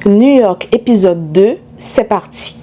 New York épisode 2, c'est parti.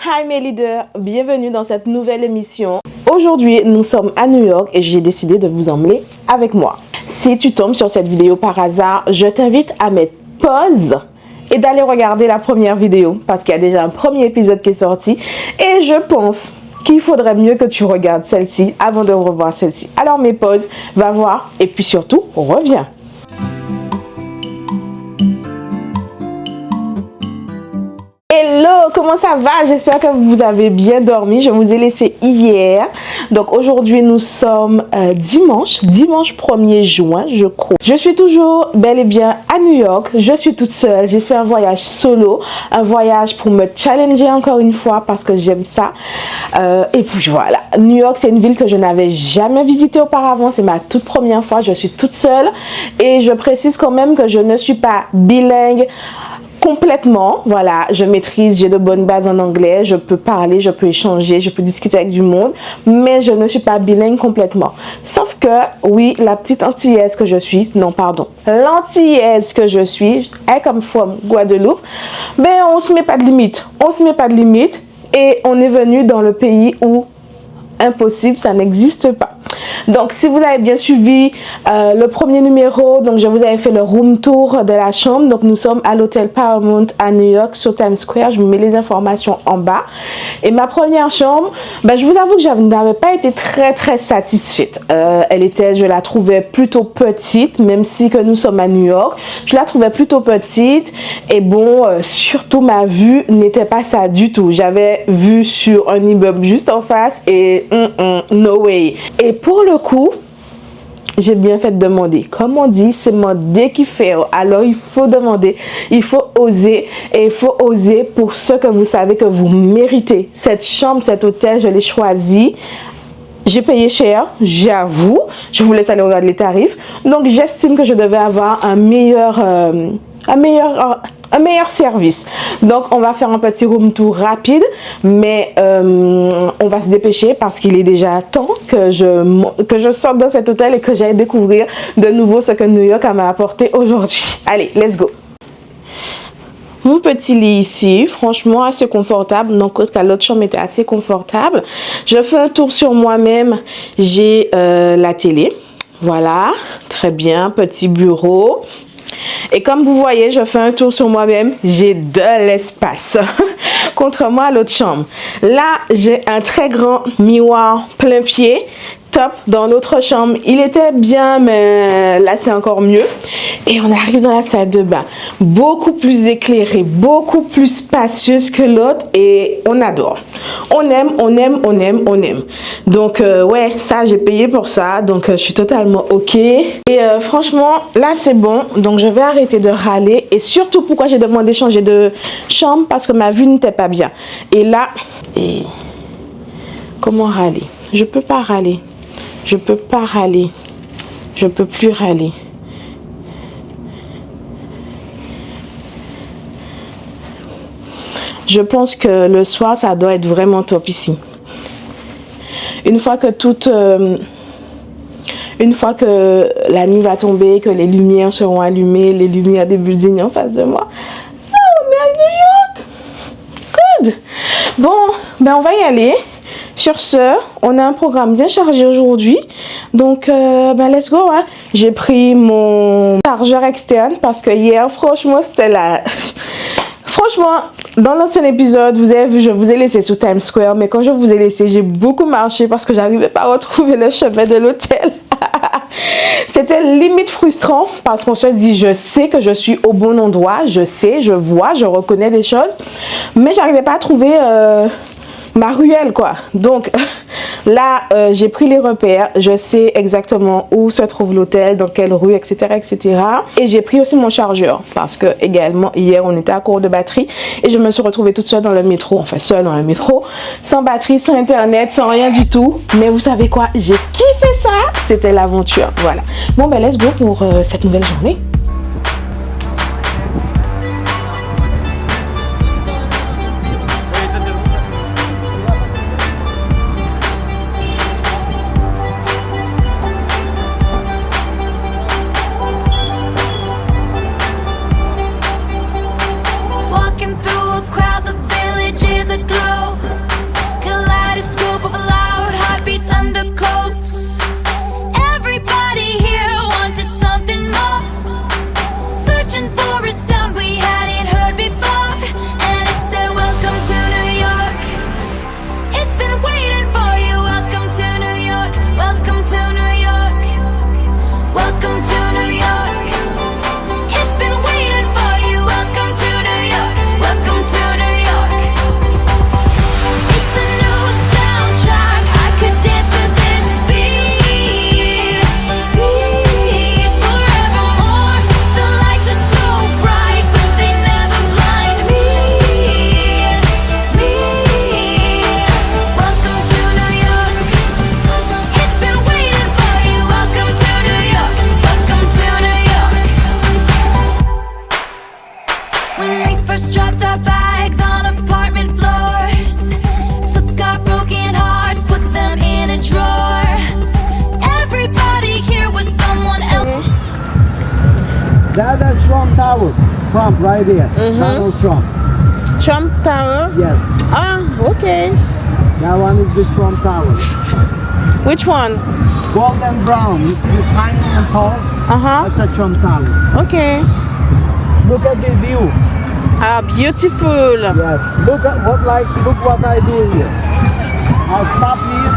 Hi mes leaders, bienvenue dans cette nouvelle émission. Aujourd'hui, nous sommes à New York et j'ai décidé de vous emmener avec moi. Si tu tombes sur cette vidéo par hasard, je t'invite à mettre pause et d'aller regarder la première vidéo parce qu'il y a déjà un premier épisode qui est sorti et je pense qu'il faudrait mieux que tu regardes celle-ci avant de revoir celle-ci. Alors mets pause, va voir et puis surtout, reviens. Hello, comment ça va? J'espère que vous avez bien dormi. Je vous ai laissé hier. Donc aujourd'hui, nous sommes dimanche 1er juin, je crois. Je suis toujours bel et bien à New York. Je suis toute seule. J'ai fait un voyage solo, un voyage pour me challenger encore une fois parce que j'aime ça. Et puis voilà, New York, c'est une ville que je n'avais jamais visitée auparavant. C'est ma toute première fois. Je suis toute seule et je précise quand même que je ne suis pas bilingue complètement, voilà, je maîtrise, j'ai de bonnes bases en anglais, je peux parler, je peux échanger, je peux discuter avec du monde, mais je ne suis pas bilingue complètement. Sauf que, oui, la petite antillaise que je suis, non, pardon, l'antillaise que je suis, est comme from Guadeloupe, mais on se met pas de limite, et on est venu dans le pays où impossible, ça n'existe pas. Donc, si vous avez bien suivi le premier numéro, donc je vous avais fait le room tour de la chambre. Donc, nous sommes à l'hôtel Paramount à New York sur Times Square. Je vous mets les informations en bas. Et ma première chambre, ben, je vous avoue que je n'avais pas été très satisfaite. Je la trouvais plutôt petite, même si que nous sommes à New York. Je la trouvais plutôt petite. Et bon, surtout ma vue n'était pas ça du tout. J'avais vue sur un immeuble juste en face et no way. Et pour le coup, j'ai bien fait de demander. Comme on dit, c'est demander qui fait. Alors, il faut demander, il faut oser. Et il faut oser pour ce que vous savez que vous méritez. Cette chambre, cet hôtel, je l'ai choisi. J'ai payé cher, j'avoue. Je vous laisse aller regarder les tarifs. Donc, j'estime que je devais avoir un meilleur service. Donc on va faire un petit room tour rapide, mais on va se dépêcher parce qu'il est déjà temps que je sorte dans cet hôtel et que j'aille découvrir de nouveau ce que New York m'a apporté aujourd'hui. Allez, let's go. Mon petit lit ici, franchement assez confortable. Donc l'autre chambre était assez confortable. Je fais un tour sur moi-même. J'ai la télé. Voilà, très bien, petit bureau. Et comme vous voyez, je fais un tour sur moi-même, j'ai de l'espace, contrairement à l'autre chambre. Là, j'ai un très grand miroir plein pied, top. Dans l'autre chambre, il était bien, mais là, c'est encore mieux. Et on arrive dans la salle de bain, beaucoup plus éclairée, beaucoup plus spacieuse que l'autre et on adore. On aime. Donc, ouais, ça, j'ai payé pour ça, donc je suis totalement OK. Et franchement, là, c'est bon. Donc, je vais arrêter de râler. Et surtout, pourquoi j'ai demandé de changer de chambre? Parce que ma vue n'était pas bien. Et là, comment râler? Je peux pas râler. Je peux pas râler. Je peux plus râler. Je pense que le soir, ça doit être vraiment top ici. Une fois que la nuit va tomber, que les lumières seront allumées, les lumières des buildings en face de moi. Oh, on est à New York! Good! Bon, ben on va y aller. Sur ce, on a un programme bien chargé aujourd'hui. Donc, ben let's go. Hein. J'ai pris mon chargeur externe parce que hier, franchement, c'était la... Franchement, dans l'ancien épisode, vous avez vu, je vous ai laissé sur Times Square, mais quand je vous ai laissé, j'ai beaucoup marché parce que j'arrivais pas à retrouver le chemin de l'hôtel. C'était limite frustrant parce qu'on se dit, je sais que je suis au bon endroit, je sais, je vois, je reconnais des choses, mais j'arrivais pas à trouver ma ruelle, quoi. Donc, Là, j'ai pris les repères. Je sais exactement où se trouve l'hôtel, dans quelle rue, etc., etc. Et j'ai pris aussi mon chargeur parce que également hier on était à court de batterie et je me suis retrouvée toute seule dans le métro, enfin seule dans le métro, sans batterie, sans internet, sans rien du tout. Mais vous savez quoi? J'ai kiffé ça. C'était l'aventure. Voilà. Bon ben let's go pour cette nouvelle journée. That's Trump Tower. Trump right there. Donald Trump. Trump Tower? Yes. Ah, okay. That one is the Trump Tower. Which one? Golden brown. You see tiny and tall? That's a Trump Tower. Okay. Look at the view. Ah, beautiful. Yes. Look what I do here. I'll stop here.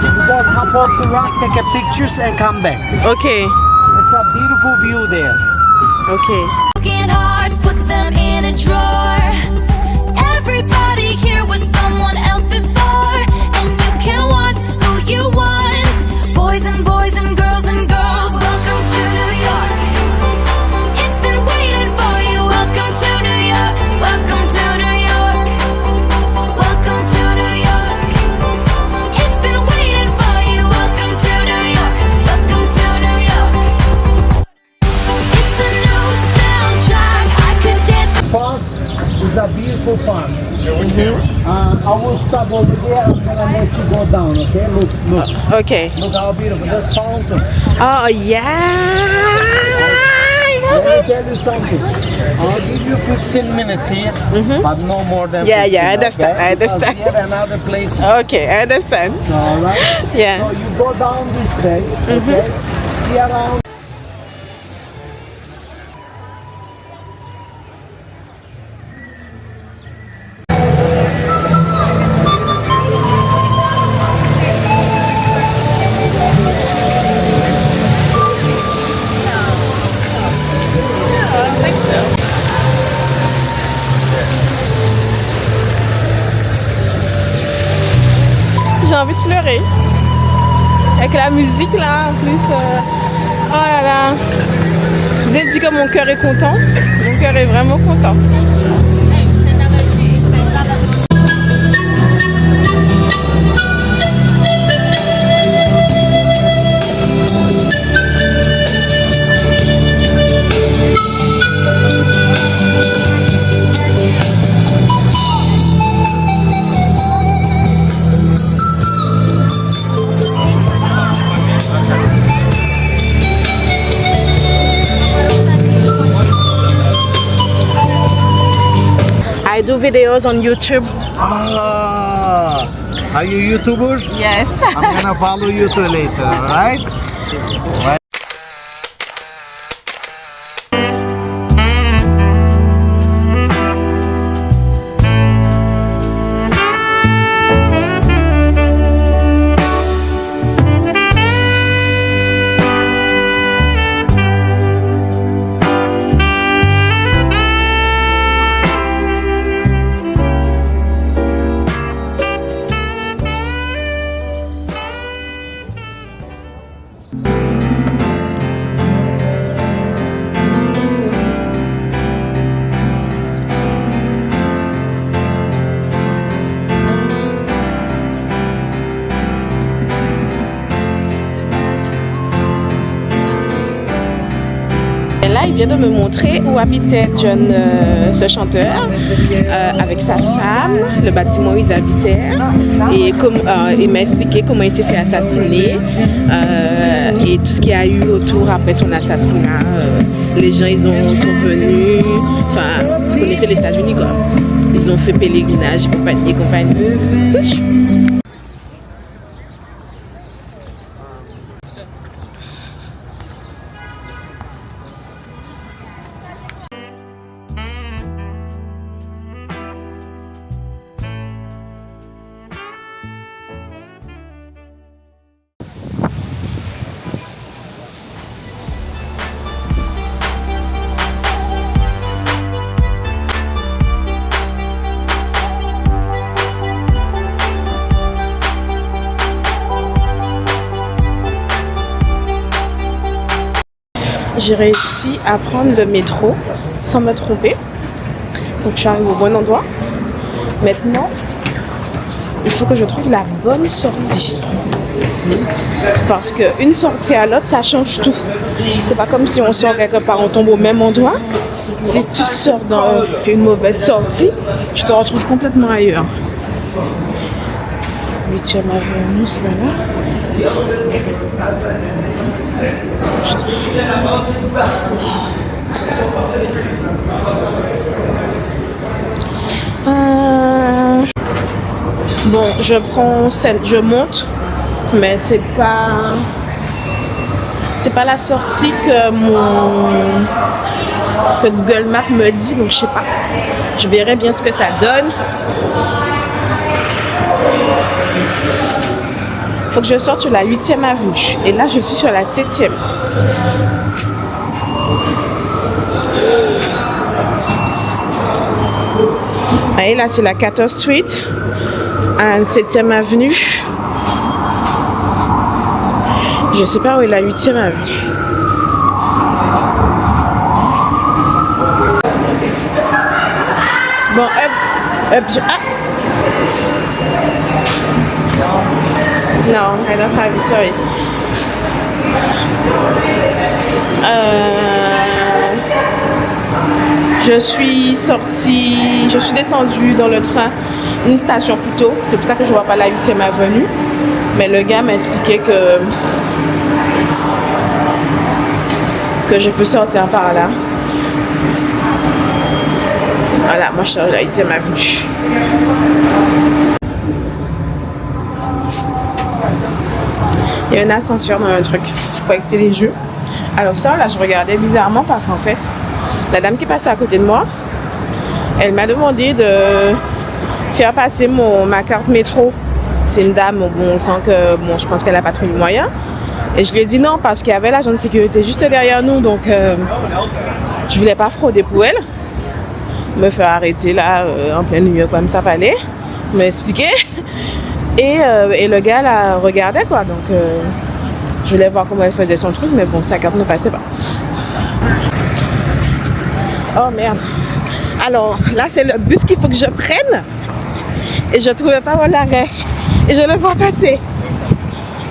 You go hop off the rock, take a pictures and come back. Okay. It's a beautiful view there. Okay. Broken hearts, put them in a drawer. Everybody here was someone else before, and you can want who you want. Boys and girls and girls. Welcome to New York. It's been waiting for you. Welcome to New York. Welcome to New York. Welcome to New York. It's been waiting for you. Welcome to New York. Welcome to New York. It's a new soundtrack. I could dance. Park is a beautiful park. I will stop over there. I'm gonna let you go down. Okay? Look. Okay. Look how beautiful. The fountain. Oh, yeah. Let me tell you something. I'll give you 15 minutes here, but no more than 15, Yeah, I understand. okay? I understand. Because here and other places. Okay, I understand. All right? Yeah. So you go down this way, okay? See around. J'ai envie de pleurer. Avec la musique là, en plus. Oh là là. Je vous ai dit que mon cœur est content. Mon cœur est vraiment content. I do videos on YouTube. Ah, are you YouTubers? Yes. I'm gonna follow you too later, alright? vient de me montrer où habitait John, ce chanteur, avec sa femme, le bâtiment où ils habitaient. Et il m'a expliqué comment il s'est fait assassiner et tout ce qu'il y a eu autour après son assassinat. Les gens, ils sont venus, enfin, vous connaissez les États-Unis quoi. Ils ont fait pèlerinage et compagnie. C'est chou. J'ai réussi à prendre le métro sans me tromper. Donc je suis arrivée au bon endroit. Maintenant, il faut que je trouve la bonne sortie. Parce qu'une sortie à l'autre, ça change tout. C'est pas comme si on sort quelque part, on tombe au même endroit. Si tu sors dans une mauvaise sortie, tu te retrouves complètement ailleurs. 8e avenue, c'est pas là. Bon, je prends celle, je monte, mais c'est pas la sortie que Google Maps me dit, donc je sais pas. Je verrai bien ce que ça donne. Faut que je sorte sur la 8e avenue. Et là, je suis sur la 7e. Et là, c'est la 14th Street, à 7e avenue. Je sais pas où est la 8e avenue. Bon, No, I don't have it, sorry. Je suis descendue dans le train, une station plus tôt. C'est pour ça que je vois pas la 8e avenue. Mais le gars m'a expliqué que je peux sortir par là. Voilà, moi je suis à la 8e avenue. Il y a un ascenseur dans un truc. Je croyais que c'était les jeux. Alors ça, là, je regardais bizarrement parce qu'en fait, la dame qui passait à côté de moi, elle m'a demandé de faire passer ma carte métro. C'est une dame, bon, on sent que, bon, je pense qu'elle n'a pas trop de moyens. Et je lui ai dit non parce qu'il y avait l'agent de sécurité juste derrière nous, donc je voulais pas frauder pour elle. Me faire arrêter là, en plein milieu comme ça, fallait m'expliquer. Et le gars la regardait quoi, donc je voulais voir comment elle faisait son truc, mais bon, sa carte ne passait pas. Oh merde. Alors là, c'est le bus qu'il faut que je prenne. Et je ne trouvais pas mon arrêt. Et je le vois passer.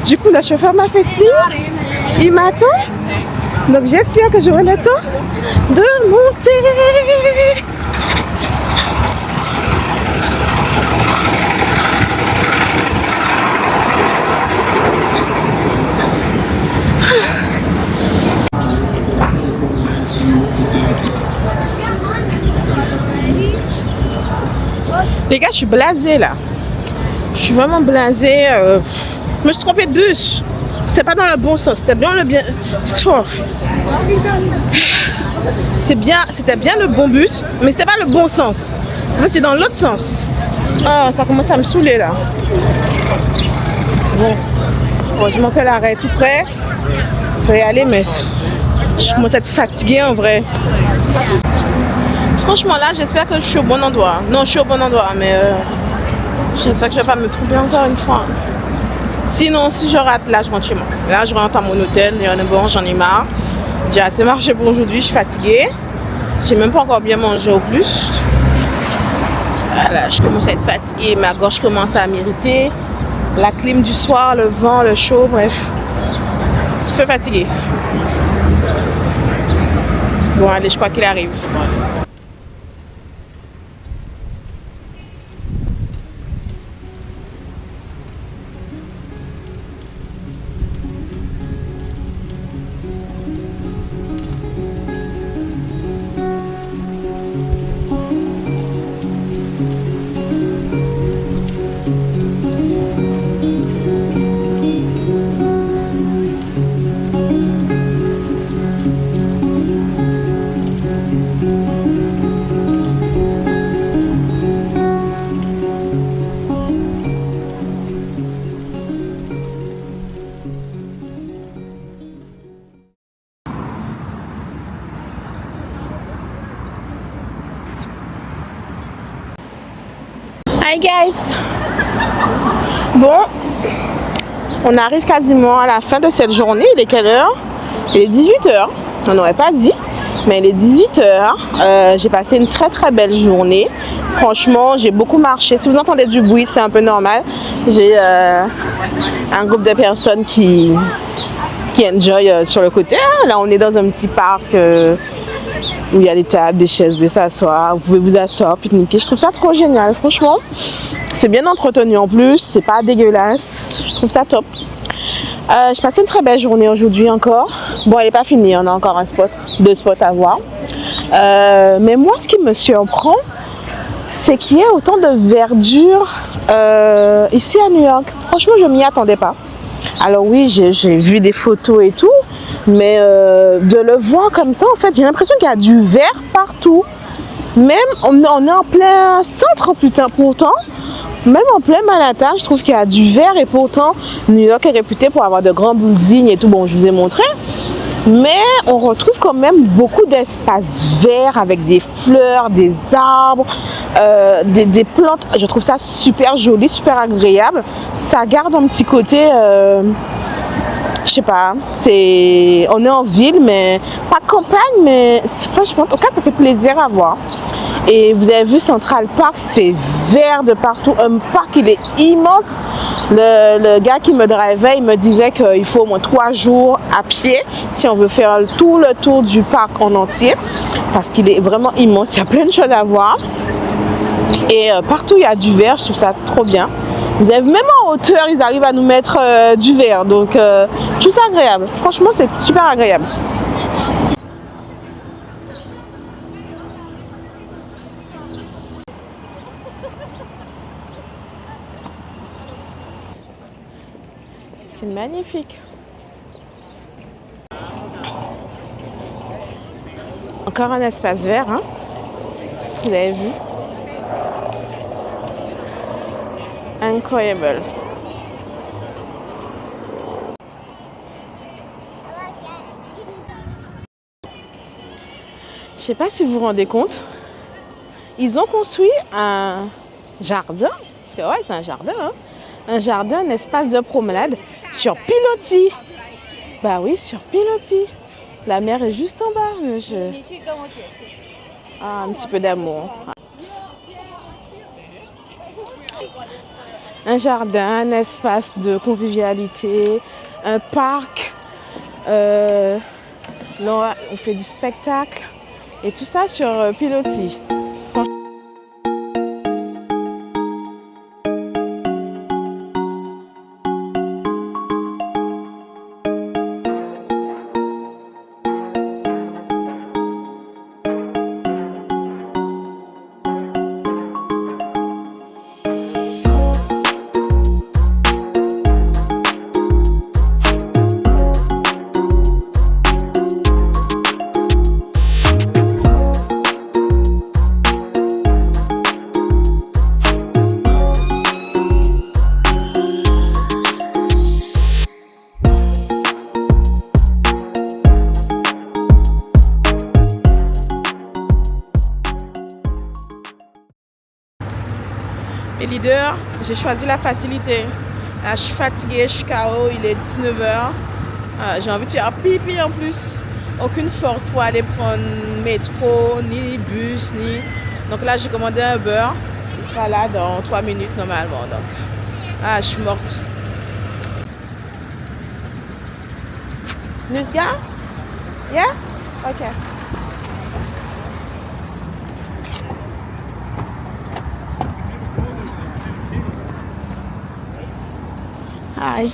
Du coup, le chauffeur m'a fait signe. Il m'attend. Donc j'espère que j'aurai le temps de monter. Les gars, je suis blasée là. Je suis vraiment blasée. Je me suis trompée de bus. C'était pas dans le bon sens. C'était bien le bien. C'était bien le bon bus, mais c'était pas le bon sens. En fait, c'est dans l'autre sens. Oh, ça commence à me saouler là. Bon, heureusement que l'arrêt est tout près. Je vais y aller, mais je commence à être fatiguée en vrai. Franchement là, j'espère que je suis au bon endroit. Non, je suis au bon endroit, mais j'espère que je vais pas me tromper encore une fois. Sinon, si je rate, là, je rentre chez moi. Là, je rentre à mon hôtel, j'en ai marre. J'ai assez marché pour aujourd'hui, je suis fatiguée. J'ai même pas encore bien mangé au plus. Voilà, je commence à être fatiguée, ma gorge commence à m'irriter. La clim du soir, le vent, le chaud, bref. Je suis fatiguée. Bon, allez, je crois qu'il arrive. Hi guys! Bon, on arrive quasiment à la fin de cette journée. Il est quelle heure? Il est 18h. On n'aurait pas dit, mais il est 18h. J'ai passé une très très belle journée. Franchement, j'ai beaucoup marché. Si vous entendez du bruit, c'est un peu normal. J'ai un groupe de personnes qui enjoy sur le côté. Là, on est dans un petit parc où il y a des tables, des chaises, vous pouvez s'asseoir, vous pouvez vous asseoir, pique-niquer. Je trouve ça trop génial, franchement. C'est bien entretenu en plus, c'est pas dégueulasse. Je trouve ça top. J'ai passé une très belle journée aujourd'hui encore. Bon, elle n'est pas finie, on a encore deux spots à voir. Mais moi, ce qui me surprend, c'est qu'il y a autant de verdure ici à New York. Franchement, je m'y attendais pas. Alors oui, j'ai vu des photos et tout, mais de le voir comme ça, en fait, j'ai l'impression qu'il y a du vert partout. Même, on est en plein centre, pourtant, même en plein Manhattan, je trouve qu'il y a du vert et pourtant, New York est réputé pour avoir de grands buildings et tout. Bon, je vous ai montré. Mais on retrouve quand même beaucoup d'espaces verts avec des fleurs, des arbres, des plantes. Je trouve ça super joli, super agréable. Ça garde un petit côté, je sais pas, on est en ville, mais pas campagne, mais franchement, en tout cas, ça fait plaisir à voir. Et vous avez vu Central Park, c'est vert de partout. Un parc, il est immense. Le gars qui me drivait, il me disait qu'il faut au moins 3 jours à pied si on veut faire tout le tour du parc en entier. Parce qu'il est vraiment immense, il y a plein de choses à voir. Et partout, il y a du vert, je trouve ça trop bien. Vous avez même en hauteur, ils arrivent à nous mettre du vert. Donc, je trouve ça agréable. Franchement, c'est super agréable. C'est magnifique. Encore un espace vert, hein? Vous avez vu? Incroyable. Je sais pas si vous vous rendez compte, ils ont construit un jardin, parce que ouais, c'est un jardin, hein? Un jardin, un espace de promenade sur pilotis. Bah oui, sur pilotis. La mer est juste en bas. Ah, un petit peu d'amour. Un jardin, un espace de convivialité, un parc. Là, on fait du spectacle. Et tout ça sur pilotis. Et leader, j'ai choisi la facilité. Là, je suis fatiguée, je suis KO, il est 19h. J'ai envie de faire pipi en plus. Aucune force pour aller prendre métro, ni bus, ni... Donc là, j'ai commandé un Uber. Il sera là dans 3 minutes normalement. Donc, je suis morte. Nusga? Yeah? Ok. Bye.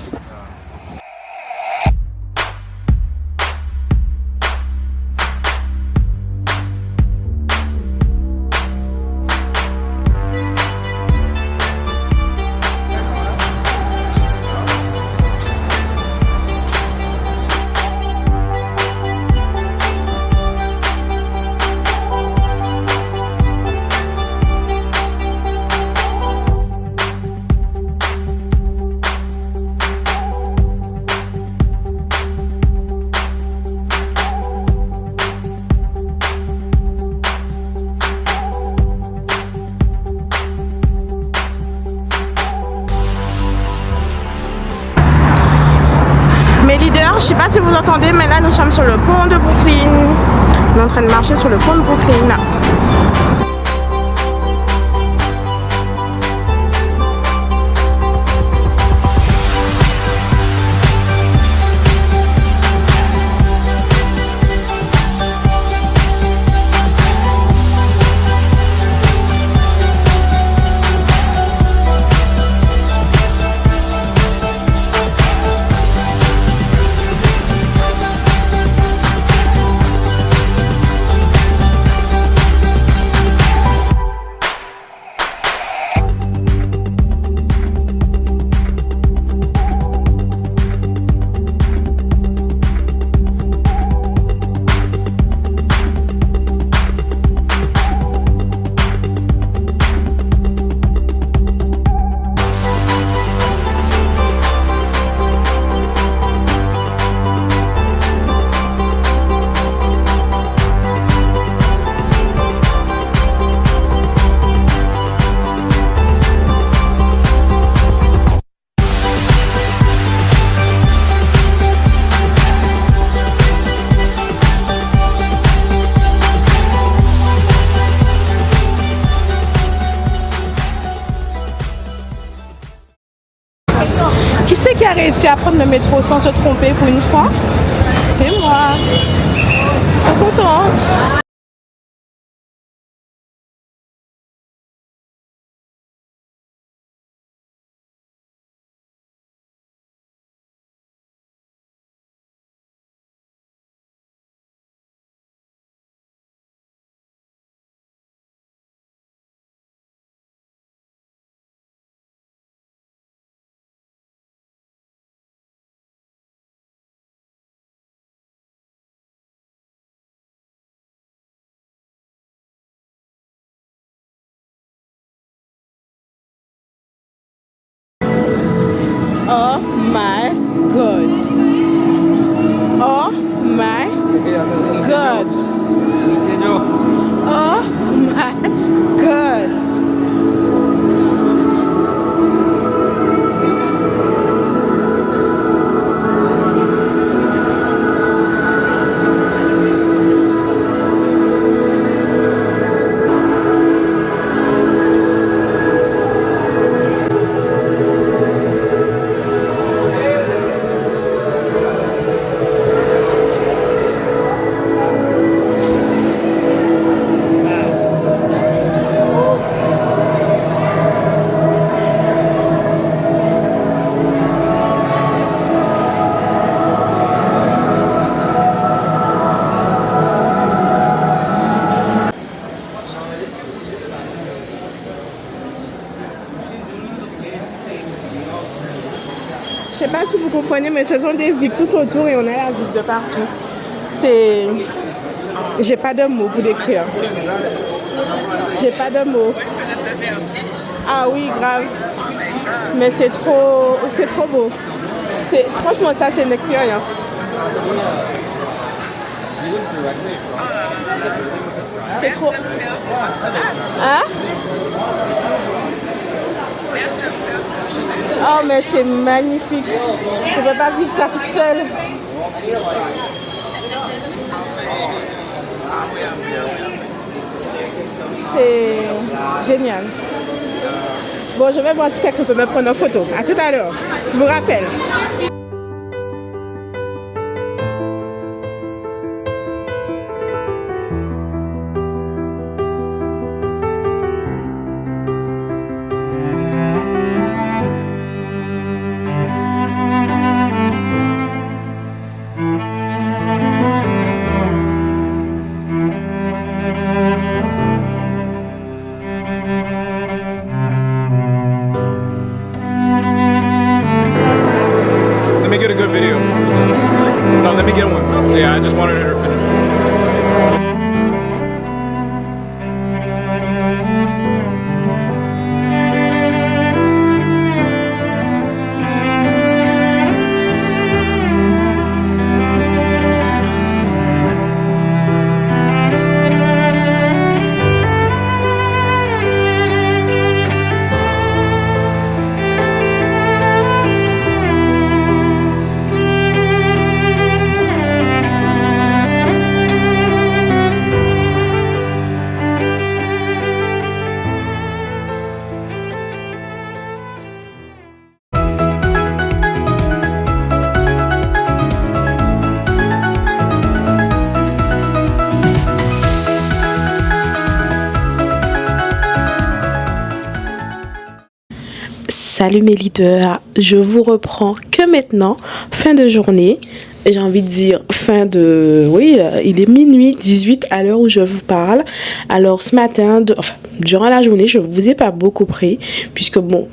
Mes leaders, je sais pas si vous entendez, mais là nous sommes sur le pont de Brooklyn. On est en train de marcher sur le pont de Brooklyn là. Qui c'est qui a réussi à prendre le métro sans se tromper pour une fois? C'est moi. Je suis contente. Oh my god. Oh my god. Oh my god. Je sais pas si vous comprenez, mais ce sont des vitres tout autour et on a la vitre de partout. C'est... J'ai pas de mots pour décrire. J'ai pas de mots. Ah oui, grave. Mais c'est trop beau. Franchement, ça, c'est une expérience. C'est trop... Hein? Oh, mais c'est magnifique. Je ne peux pas vivre ça toute seule. C'est génial. Bon, je vais voir si quelqu'un peut me prendre en photo. À tout à l'heure. Je vous rappelle. Salut mes leaders, je vous reprends que maintenant, fin de journée. J'ai envie de dire fin de... Oui, il est minuit 18 à l'heure où je vous parle. Alors ce matin, durant la journée, je ne vous ai pas beaucoup pris puisque bon,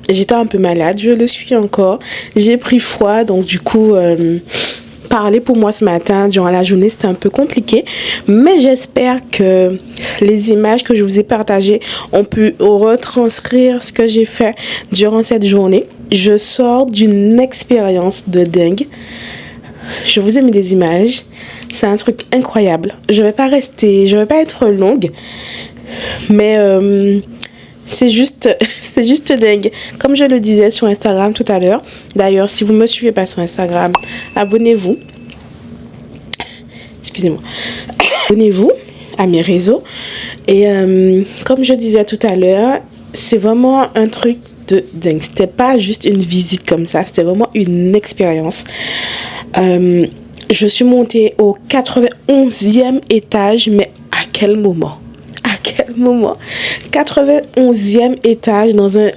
j'étais un peu malade, je le suis encore. J'ai pris froid, donc du coup... parler pour moi ce matin durant la journée c'était un peu compliqué, mais j'espère que les images que je vous ai partagées ont pu retranscrire ce que j'ai fait durant cette journée. Je sors d'une expérience de dingue. Je vous ai mis des images, c'est un truc incroyable. Je vais pas être longue, mais c'est juste dingue. Comme je le disais sur Instagram tout à l'heure. D'ailleurs, si vous me suivez pas sur Instagram, abonnez-vous. Excusez-moi. Abonnez-vous à mes réseaux. Et comme je disais tout à l'heure, c'est vraiment un truc de dingue. C'était pas juste une visite comme ça, c'était vraiment une expérience. Je suis montée au 91e étage, mais à quel moment? 91e étage dans un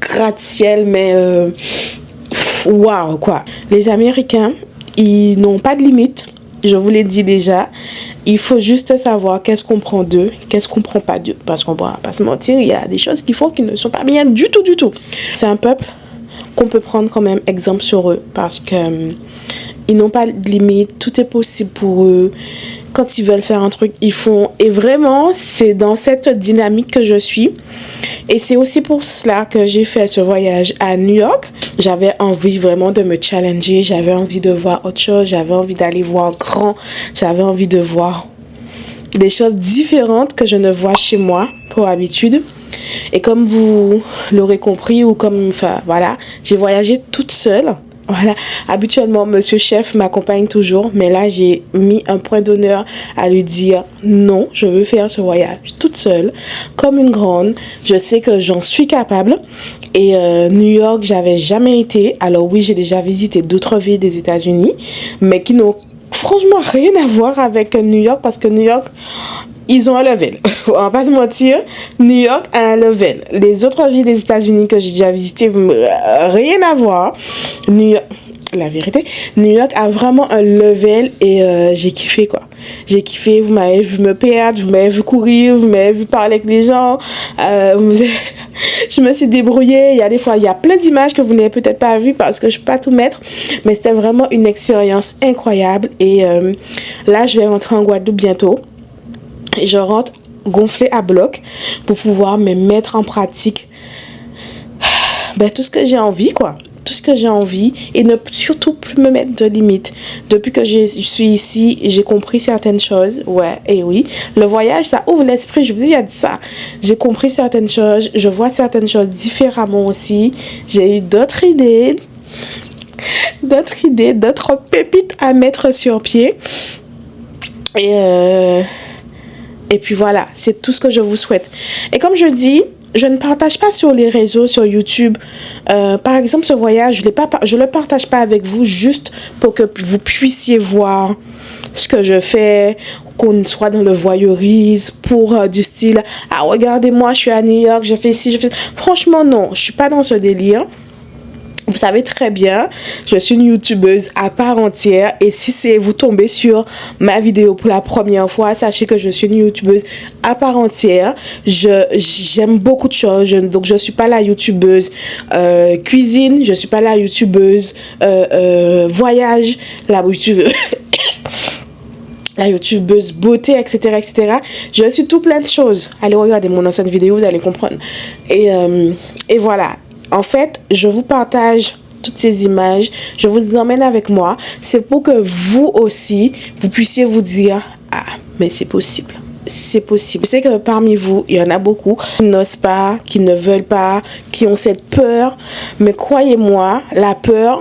gratte-ciel, mais waouh quoi. Les Américains, ils n'ont pas de limite. Je vous l'ai dit déjà. Il faut juste savoir qu'est-ce qu'on prend d'eux, qu'est-ce qu'on prend pas d'eux. Parce qu'on va pas se mentir, il y a des choses qu'il faut qui ne sont pas bien du tout. C'est un peuple qu'on peut prendre quand même exemple sur eux parce que ils n'ont pas de limite. Tout est possible pour eux. Quand ils veulent faire un truc, ils font. Et vraiment, c'est dans cette dynamique que je suis. Et c'est aussi pour cela que j'ai fait ce voyage à New York. J'avais envie vraiment de me challenger. J'avais envie de voir autre chose. J'avais envie d'aller voir grand. J'avais envie de voir des choses différentes que je ne vois chez moi pour habitude. Et comme vous l'aurez compris, ou comme, enfin, voilà, j'ai voyagé toute seule. Voilà, habituellement, monsieur chef m'accompagne toujours, mais là, j'ai mis un point d'honneur à lui dire non, je veux faire ce voyage toute seule, comme une grande. Je sais que j'en suis capable. Et New York, j'avais jamais été. Alors oui, j'ai déjà visité d'autres villes des États-Unis, mais qui n'ont franchement rien à voir avec New York, parce que New York, ils ont un level. On va pas se mentir, New York a un level. Les autres villes des États-Unis que j'ai déjà visitées, rien à voir. La vérité, New York a vraiment un level et j'ai kiffé quoi. J'ai kiffé, vous m'avez vu me perdre, vous m'avez vu courir, vous m'avez vu parler avec les gens. Je me suis débrouillée. Il y a des fois, il y a plein d'images que vous n'avez peut-être pas vues parce que je peux pas tout mettre. Mais c'était vraiment une expérience incroyable. Et là, je vais rentrer en Guadeloupe bientôt. Et je rentre gonflée à bloc pour pouvoir me mettre en pratique tout ce que j'ai envie quoi. Tout ce que j'ai envie et ne surtout plus me mettre de limites. Depuis que je suis ici, j'ai compris certaines choses. Ouais, et oui, le voyage, ça ouvre l'esprit. Je vous ai déjà dit ça. J'ai compris certaines choses. Je vois certaines choses différemment aussi. J'ai eu d'autres idées, d'autres pépites à mettre sur pied. Et puis voilà, c'est tout ce que je vous souhaite. Et comme je dis, je ne partage pas sur les réseaux, sur YouTube. Par exemple, ce voyage, je le partage pas avec vous juste pour que vous puissiez voir ce que je fais, qu'on soit dans le voyeurisme, pour du style, ah regardez-moi, je suis à New York, je fais ci, je fais ça. Franchement, non, je suis pas dans ce délire. Vous savez très bien, je suis une youtubeuse à part entière et si vous tombez sur ma vidéo pour la première fois, sachez que je suis une youtubeuse à part entière. J'aime beaucoup de choses, donc je suis pas la youtubeuse cuisine, je suis pas la youtubeuse voyage, la youtubeuse la youtubeuse beauté, etc., etc. Je suis tout plein de choses. Allez regarder mon ancienne vidéo, vous allez comprendre. Et voilà. En fait, je vous partage toutes ces images. Je vous emmène avec moi. C'est pour que vous aussi, vous puissiez vous dire, ah, mais c'est possible. C'est possible. Je sais que parmi vous, il y en a beaucoup qui n'osent pas, qui ne veulent pas, qui ont cette peur. Mais croyez-moi, la peur,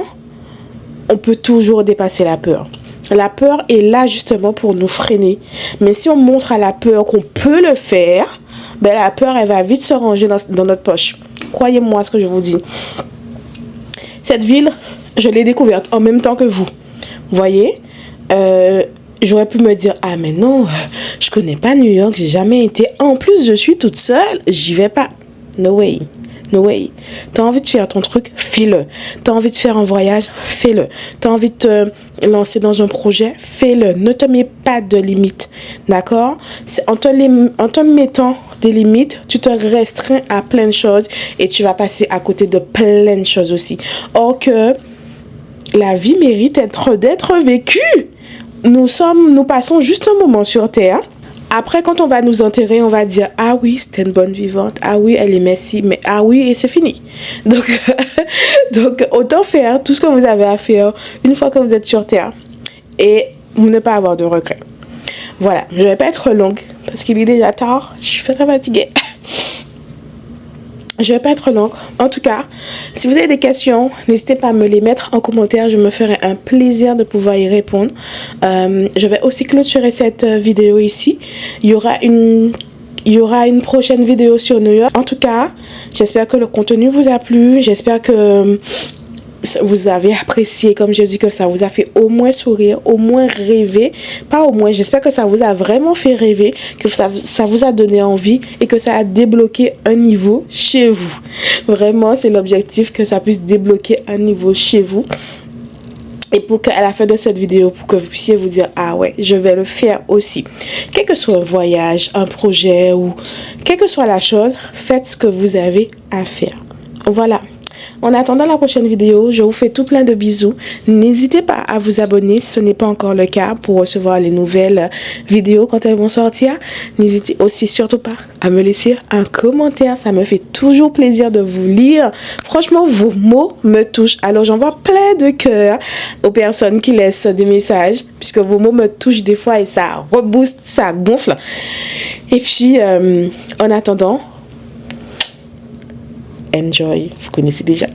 on peut toujours dépasser la peur. La peur est là justement pour nous freiner. Mais si on montre à la peur qu'on peut le faire, ben la peur, elle va vite se ranger dans notre poche. Croyez-moi ce que je vous dis. Cette ville, je l'ai découverte en même temps que vous. Vous voyez, j'aurais pu me dire, ah mais non, je connais pas New York, j'ai jamais été. En plus, je suis toute seule, j'y vais pas. No way. No way. T'as envie de faire ton truc, fais-le. T'as envie de faire un voyage, fais-le. T'as envie de te lancer dans un projet, fais-le. Ne te mets pas de limites, d'accord? En te mettant des limites, tu te restreins à plein de choses et tu vas passer à côté de plein de choses aussi. Or que la vie mérite d'être vécue. Nous passons juste un moment sur Terre. Après, quand on va nous enterrer, on va dire « Ah oui, c'était une bonne vivante. Ah oui, elle est merci. » Mais ah oui, et c'est fini. Donc, autant faire tout ce que vous avez à faire une fois que vous êtes sur Terre et ne pas avoir de regrets. Voilà, je ne vais pas être longue parce qu'il est déjà tard. Je suis très fatiguée. Je vais pas être longue. En tout cas, si vous avez des questions, n'hésitez pas à me les mettre en commentaire. Je me ferai un plaisir de pouvoir y répondre. Je vais aussi clôturer cette vidéo ici. Il y aura une prochaine vidéo sur New York. En tout cas, j'espère que le contenu vous a plu. J'espère que vous avez apprécié, comme je dis, que ça vous a fait au moins sourire, au moins rêver. Pas au moins, j'espère que ça vous a vraiment fait rêver, que ça vous a donné envie et que ça a débloqué un niveau chez vous. Vraiment, c'est l'objectif, que ça puisse débloquer un niveau chez vous. Et pour qu'à la fin de cette vidéo, pour que vous puissiez vous dire, ah ouais, je vais le faire aussi. Quel que soit un voyage, un projet ou quelle que soit la chose, faites ce que vous avez à faire. Voilà. En attendant la prochaine vidéo, je vous fais tout plein de bisous. N'hésitez pas à vous abonner si ce n'est pas encore le cas pour recevoir les nouvelles vidéos quand elles vont sortir. N'hésitez aussi surtout pas à me laisser un commentaire. Ça me fait toujours plaisir de vous lire. Franchement, vos mots me touchent. Alors, j'envoie plein de cœurs aux personnes qui laissent des messages puisque vos mots me touchent des fois et ça rebooste, ça gonfle. Et puis, en attendant, enjoy, vous connaissez déjà.